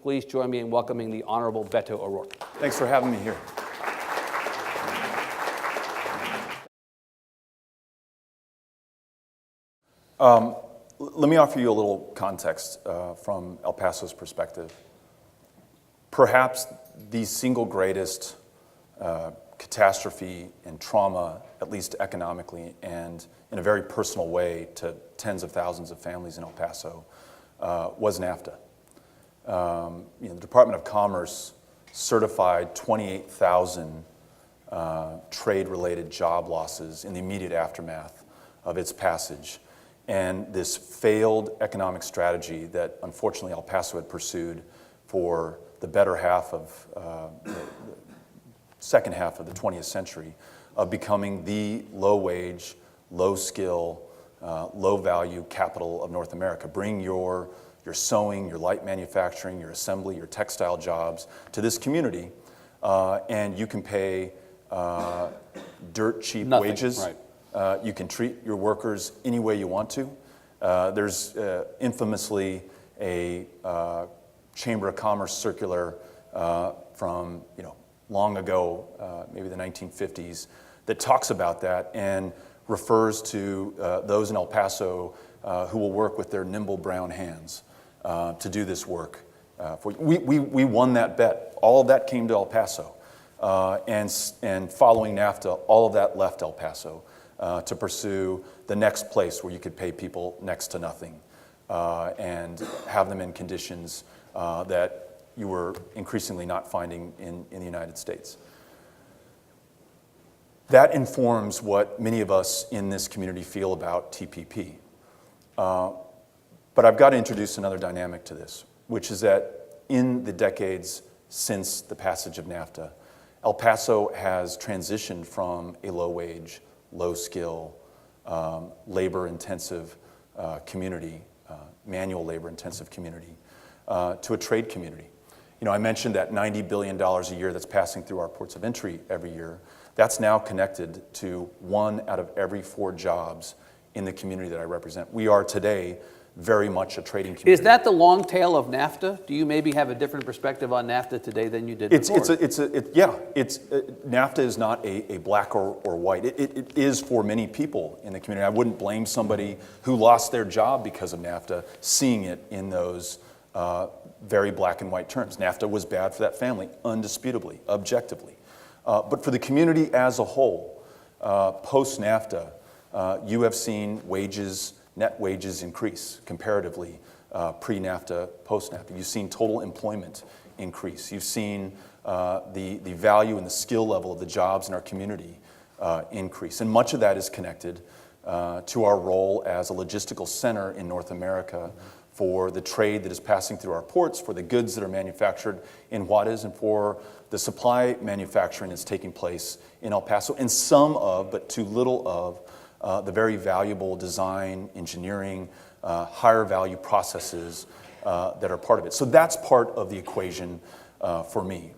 please join me in welcoming the Honorable Beto O'Rourke. Thanks for having me here. Let me offer you a little context from El Paso's perspective. Perhaps the single greatest catastrophe and trauma, at least economically and in a very personal way to tens of thousands of families in El Paso, was NAFTA. The Department of Commerce certified 28,000 trade-related job losses in the immediate aftermath of its passage. And this failed economic strategy that unfortunately El Paso had pursued for the better half of the second half of the 20th century of becoming the low-wage, low-skill, low-value capital of North America. Bring your sewing, your light manufacturing, your assembly, your textile jobs to this community, and you can pay dirt cheap wages. Right. You can treat your workers any way you want to. There's infamously a Chamber of Commerce circular from long ago, maybe the 1950s, that talks about that and refers to those in El Paso who will work with their nimble brown hands to do this work. We won that bet. All of that came to El Paso. And following NAFTA, all of that left El Paso to pursue the next place where you could pay people next to nothing and have them in conditions that you were increasingly not finding in the United States. That informs what many of us in this community feel about TPP. But I've got to introduce another dynamic to this, which is that in the decades since the passage of NAFTA, El Paso has transitioned from a low-wage, low-skill, labor-intensive community, manual labor-intensive community, to a trade community. I mentioned that $90 billion a year that's passing through our ports of entry every year. That's now connected to 1 out of every 4 jobs in the community that I represent. We are today very much a trading community. Is that the long tail of NAFTA? Do you maybe have a different perspective on NAFTA today than you did before? NAFTA is not a black or white. It is for many people in the community. I wouldn't blame somebody who lost their job because of NAFTA seeing it in those very black and white terms. NAFTA was bad for that family, undisputably, objectively. But for the community as a whole, post-NAFTA, you have seen net wages increase comparatively pre-NAFTA, post-NAFTA. You've seen total employment increase. You've seen the value and the skill level of the jobs in our community increase. And much of that is connected to our role as a logistical center in North America for the trade that is passing through our ports, for the goods that are manufactured in Juarez, and for the supply manufacturing that's taking place in El Paso, and some of, but too little of, the very valuable design, engineering, higher value processes that are part of it. So that's part of the equation for me.